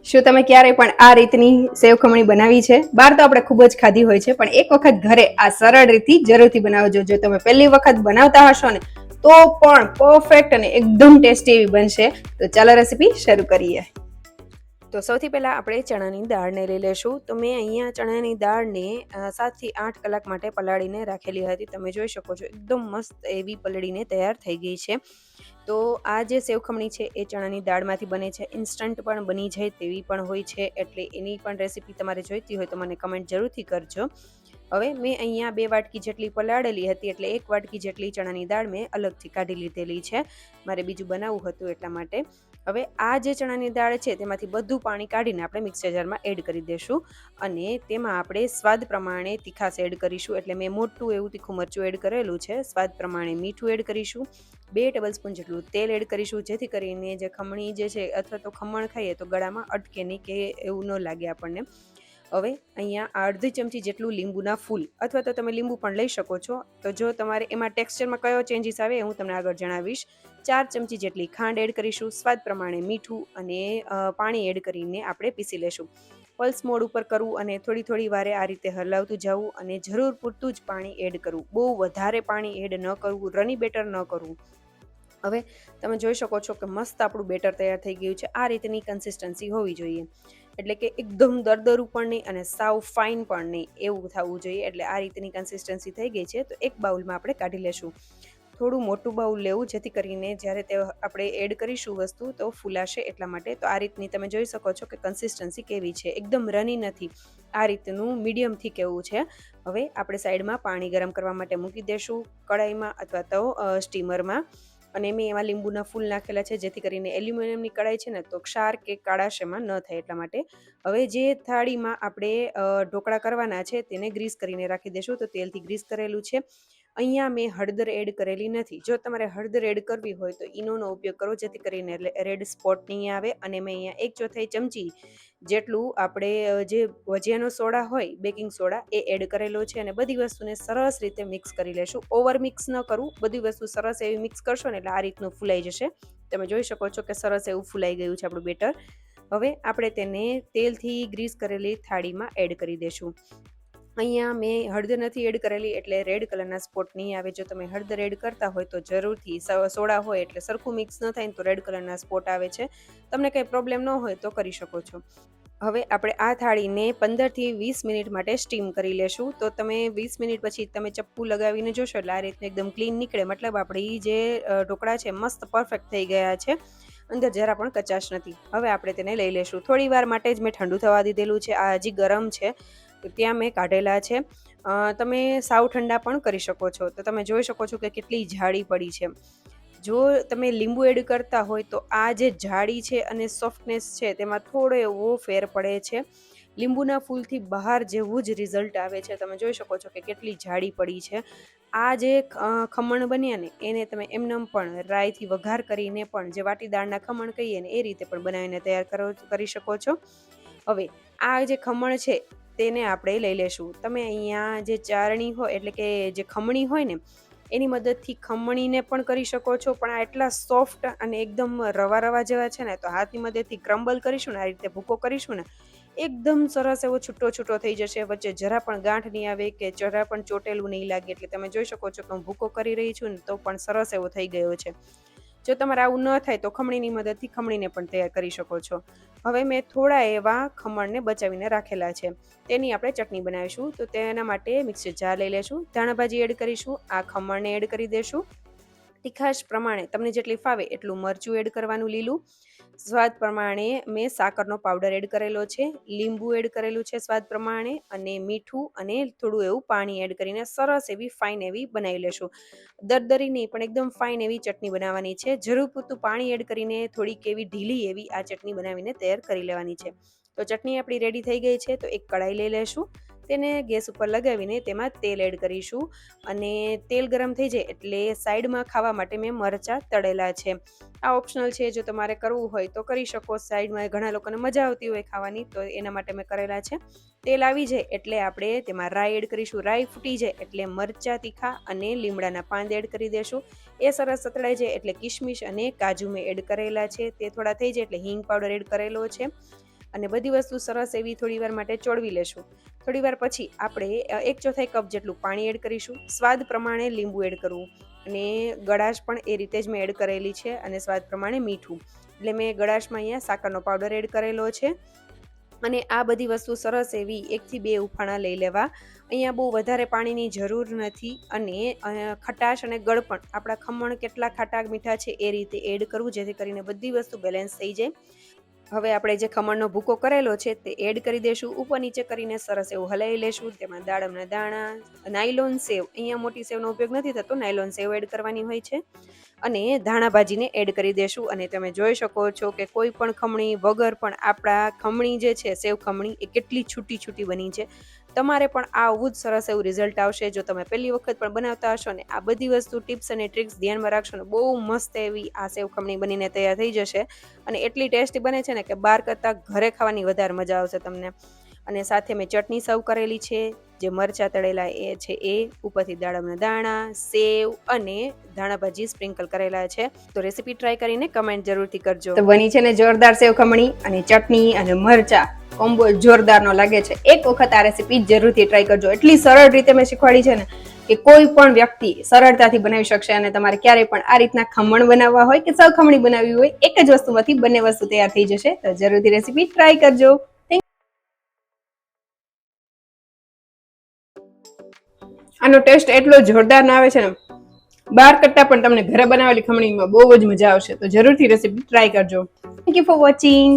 શું તમે ક્યારેય પણ આ રીતની સેવ ખમણી બનાવી છે? બહાર તો આપણે ખૂબ જ ખાધી હોય છે, પણ એક વખત ઘરે આ સરળ રીતથી જરૂરથી બનાવજો. જો તમે પહેલી વખત બનાવતા હશો ને તો પણ પરફેક્ટ અને એકદમ ટેસ્ટી એવી બનશે. તો ચાલો રેસીપી શરૂ કરીએ. તો સૌથી પહેલાં આપણે ચણાની દાળને લઈ લેશું. તો મેં અહીંયા ચણાની દાળને 7 થી 8 કલાક માટે પલાળીને રાખેલી હતી. તમે જોઈ શકો છો એકદમ મસ્ત એવી પલળીને તૈયાર થઈ ગઈ છે. તો આ જે સેવ ખમણી છે એ ચણાની દાળમાંથી બને છે. ઇન્સ્ટન્ટ પણ બની જાય તેવી પણ હોય છે, એટલે એની પણ રેસીપી તમારે જોઈતી હોય તો મને કમેન્ટ જરૂરથી કરજો. હવે મેં અહીંયા 2 વાટકી જેટલી પલાળેલી હતી, એટલે 1 વાટકી જેટલી ચણાની દાળ મેં અલગથી કાઢી લીધેલી છે. મારે બીજું બનાવવું હતું એટલા માટે. હવે આ જે ચણાની દાળ છે તેમાંથી બધું પાણી કાઢીને આપણે મિક્સર જારમાં એડ કરી દઈશું, અને તેમાં આપણે સ્વાદ પ્રમાણે તીખાશ એડ કરીશું. એટલે મેં મોટું એવું તીખું મરચું એડ કરેલું છે. સ્વાદ પ્રમાણે મીઠું એડ કરીશું. 2 ટેબલ સ્પૂન જેટલું તેલ એડ કરીશું, જેથી કરીને જે ખમણી જે છે અથવા તો ખમણ ખાઈએ તો ગળામાં અટકે નહીં કે એવું ન લાગે આપણને. હવે અહીંયા અડધી ચમચી જેટલું લીંબુના ફૂલ અથવા તો તમે લીંબુ પણ લઈ શકો છો. તો જો તમારે એમાં ટેક્સચરમાં કયો ચેન્જીસ આવે એ હું તમને આગળ જણાવીશ. 4 ચમચી જેટલી ખાંડ એડ કરીશું, સ્વાદ પ્રમાણે મીઠું અને પાણી એડ કરીને આપણે પીસી લેશું. પલ્સ મોડ ઉપર કરવું અને થોડી વારે આ રીતે હલાવતું જવું, અને જરૂર પૂરતું જ પાણી એડ કરવું. બહુ વધારે પાણી એડ ન કરવું, રની બેટર ન કરવું. હવે તમે જોઈ શકો છો કે મસ્ત આપણું બેટર તૈયાર થઈ ગયું છે. આ રીતની કન્સિસ્ટન્સી હોવી જોઈએ, એટલે કે એકદમ દરદરું પણ નહીં અને સાવ ફાઇન પણ નહીં, એવું થવું જોઈએ. એટલે આ રીતની કન્સિસ્ટન્સી થઈ ગઈ છે. તો એક બાઉલમાં આપણે કાઢી લેશું. થોડું મોટું બાઉલ લેવું, જેથી કરીને જ્યારે તે આપણે એડ કરીશું વસ્તુ તો ફૂલાશે એટલા માટે. તો આ રીતની તમે જોઈ શકો છો કે કન્સિસ્ટન્સી કેવી છે, એકદમ રની નથી, આ રીતનું મીડિયમથી કેવું છે. હવે આપણે સાઈડમાં પાણી ગરમ કરવા માટે મૂકી દઈશું, કડાઈમાં અથવા તો સ્ટીમરમાં. અને મેં એમાં લીંબુના ફૂલ નાખેલા છે, જેથી કરીને એલ્યુમિનિયમની કડાઈ છે ને તો ક્ષાર કે કાળાશ એમાં ન થાય એટલા માટે. હવે જે થાળીમાં આપણે ઢોકળા કરવાના છે તેને ગ્રીસ કરીને રાખી દઈશું. તો તેલથી ગ્રીસ કરેલું છે. અહીંયા મેં હળદર એડ કરેલી નથી. જો તમારે હળદર એડ કરવી હોય તો ઈનોનો ઉપયોગ કરો, જેથી કરીને રેડ સ્પોટ નહીં આવે. અને મેં અહીંયા 1/4 ચમચી જેટલું આપણે જે ભજીયાનો સોડા હોય, બેકિંગ સોડા, એ એડ કરેલો છે. અને બધી વસ્તુને સરસ રીતે મિક્સ કરી લેશું. ઓવર મિક્સ ન કરવું, બધી વસ્તુ સરસ એવી મિક્સ કરશો ને એટલે આ રીતનું ફૂલાઈ જશે. તમે જોઈ શકો છો કે સરસ એવું ફૂલાઈ ગયું છે આપણું બેટર. હવે આપણે તેને તેલથી ગ્રીસ કરેલી થાળીમાં એડ કરી દઈશું. અહીંયા મેં હળદર નથી એડ કરેલી, એટલે રેડ કલરના સ્પોટ નહીં આવે. જો તમે હળદર એડ કરતા હોય તો જરૂરથી, સોડા હોય એટલે સરખું મિક્સ ન થાય ને તો રેડ કલરના સ્પોટ આવે છે. તમને કંઈ પ્રોબ્લેમ ન હોય તો કરી શકો છો. હવે આપણે આ થાળીને 15 થી 20 મિનિટ માટે સ્ટીમ કરી લેશું. તો તમે 20 મિનિટ પછી તમે ચપ્પુ લગાવીને જોશો એટલે આ રીતનું એકદમ ક્લીન નીકળે, મતલબ આપણી જે ઢોકળા છે મસ્ત પરફેક્ટ થઈ ગયા છે, અંદર જરા પણ કચાશ નથી. હવે આપણે તેને લઈ લેશું. થોડી વાર માટે જ મેં ઠંડુ થવા દીધેલું છે. આ હજી ગરમ છે, ત્યાં મેં કાઢેલા છે. તમે સાવ ઠંડા પણ કરી શકો છો. તો તમે જોઈ શકો છો કે કેટલી જાડી પડી છે. જો તમે લીંબુ એડ કરતા હોય તો આ જે જાડી છે અને સોફ્ટનેસ છે તેમાં થોડો એવો ફેર પડે છે. લીંબુના ફૂલથી બહાર જેવું જ રિઝલ્ટ આવે છે. તમે જોઈ શકો છો કે કેટલી જાડી પડી છે. આ જે ખમણ બન્યા ને એને તમે એમનેમ પણ રાઈથી વઘાર કરીને પણ, જે વાટી દાળના ખમણ કહીએ ને એ રીતે પણ બનાવીને તૈયાર કરી શકો છો. હવે આ જે ખમણ છે તેને આપણે લઈ લેશું. તમે અહીંયા જે ચારણી હોય એટલે કે જે ખમણી હોય ને એની મદદથી ખમણીને પણ કરી શકો છો, પણ આ એટલા સોફ્ટ અને એકદમ રવા જેવા છે ને, તો હાથની મદદથી ક્રમ્બલ કરીશું ને, આ રીતે ભૂકો કરીશું ને, એકદમ સરસ એવો છૂટો થઈ જશે. વચ્ચે જરા પણ ગાંઠ નહીં આવે કે જરા પણ ચોટેલું નહીં લાગે. એટલે તમે જોઈ શકો છો કે હું ભૂકો કરી રહી છું ને તો પણ સરસ એવો થઈ ગયો છે. જો તમારે આવું ન થાય તો ખમણીની મદદથી ખમણીને પણ તૈયાર કરી શકો છો. હવે મેં થોડા એવા ખમણને બચાવીને રાખેલા છે, તેની આપણે ચટણી બનાવીશું. તો તેના માટે મિક્સર જાર લઈ લેશું, ધાણાભાજી એડ કરીશું, આ ખમણને એડ કરી દઈશું. તીખાશ પ્રમાણે તમને જેટલી ફાવે એટલું મરચું એડ કરવાનું લીલું. સ્વાદ પ્રમાણે મેં સાકરનો પાવડર એડ કરેલો છે, લીંબુ એડ કરેલું છે સ્વાદ પ્રમાણે, અને મીઠું અને થોડું એવું પાણી એડ કરીને સરસ એવી ફાઇન એવી બનાવી લેશું. દરદરી નહીં પણ એકદમ ફાઇન એવી ચટણી બનાવવાની છે. જરૂર પૂરતું પાણી એડ કરીને થોડીક એવી ઢીલી એવી આ ચટણી બનાવીને તૈયાર કરી લેવાની છે. તો ચટણી આપણી રેડી થઈ ગઈ છે. તો એક કઢાઈ લઈ લેશું, તેને ગેસ ઉપર લગાવીને તેમાં તેલ એડ કરીશું. અને તેલ ગરમ થઈ જાય એટલે સાઈડમાં ખાવા માટે મેં મરચાં તળેલા છે. આ ઓપ્શનલ છે, જો તમારે કરવું હોય તો કરી શકો. સાઈડમાં ઘણા લોકોને મજા આવતી હોય ખાવાની, તો એના માટે મેં કરેલા છે. તેલ આવી જાય એટલે આપણે તેમાં રાઈ એડ કરીશું. રાઈ ફૂટી જાય એટલે મરચાં તીખા અને લીમડાના પાન એડ કરી દેશું. એ સરસ સતળાઈ જાય એટલે કિશમિશ અને કાજુ મેં એડ કરેલા છે, તે થોડા થઈ જાય એટલે હિંગ પાવડર એડ કરેલો છે. અને બધી વસ્તુ સરસ એવી થોડી વાર માટે ચોળવી લેશું. થોડી વાર પછી આપણે 1/4 કપ જેટલું પાણી એડ કરીશું. સ્વાદ પ્રમાણે લીંબુ એડ કરવું અને ગળાશ પણ એ રીતે જ મેં એડ કરેલી છે અને સ્વાદ પ્રમાણે મીઠું. એટલે મેં ગળાશમાં અહીંયા સાકરનો પાવડર એડ કરેલો છે અને આ બધી વસ્તુ સરસ એવી 1 થી 2 ઉફાણા લઈ લેવા. અહીંયા બહુ વધારે પાણીની જરૂર નથી અને ખટાશ અને ગળપણ આપણા ખમણ કેટલા ખાટા મીઠા છે એ રીતે એડ કરવું, જેથી કરીને બધી વસ્તુ બેલેન્સ થઈ જાય. હવે આપણે જે ખમણનો ભૂકો કરેલો છે તે એડ કરી દઈશું. ઉપર નીચે કરીને સરસ એવું હલાવી લેશું. તેમાં દાડમના દાણા, નાયલોન સેવ, અહીંયા મોટી સેવનો ઉપયોગ નથી થતો, નાયલોન સેવ એડ કરવાની હોય છે અને ધાણા ભાજીને એડ કરી દેશું. અને તમે જોઈ શકો છો કે કોઈ પણ ખમણી વગર પણ આપણા ખમણી જે છે સેવ ખમણી એ કેટલી છૂટી છૂટી બની છે. તમારે પણ આવું જ સરસ એવું રિઝલ્ટ આવશે જો તમે પહેલી વખત પણ બનાવતા હશો ને આ બધી વસ્તુ ટિપ્સ અને ટ્રિક્સ ધ્યાનમાં રાખશો ને બહુ મસ્ત એવી આ સેવ ખમણી બનીને તૈયાર થઈ જશે અને એટલી ટેસ્ટી બને છે ને કે બહાર કરતાં ઘરે ખાવાની વધારે મજા આવશે તમને. અને સાથે મેં ચટણી સર્વ કરેલી છે, જે મરચાં તળેલા એ છે એ, ઉપરથી દાડમના દાણા, સેવ અને ધાણા ભાજી સ્પ્રિંકલ કરેલા છે. તો રેસીપી ટ્રાય કરીને કમેન્ટ જરૂરથી કરજો. તો બની છે ને જોરદાર સેવ ખમણી અને ચટણી અને મરચાં કોમ્બો જોરદારનો લાગે છે. એક વખત આ રેસીપી જરૂરથી ટ્રાય કરજો. એટલી સરળ રીતે મેં શીખવાડી છે ને કે કોઈ પણ વ્યક્તિ સરળતાથી બનાવી શકશે અને તમારે ક્યારેય પણ આ રીતના ખમણ બનાવવા હોય કે સેવ ખમણી બનાવવી હોય એક જ વસ્તુમાંથી બંને વસ્તુ તૈયાર થઈ જશે. તો જરૂરથી રેસીપી ટ્રાય કરજો. આનો ટેસ્ટ એટલો જોરદાર ના આવે છે ને બહાર કરતાં પણ તમને ઘરે બનાવેલી ખમણીમાં બહુ જ મજા આવશે. તો જરૂરથી રેસીપી ટ્રાય કરજો. Thank you for watching.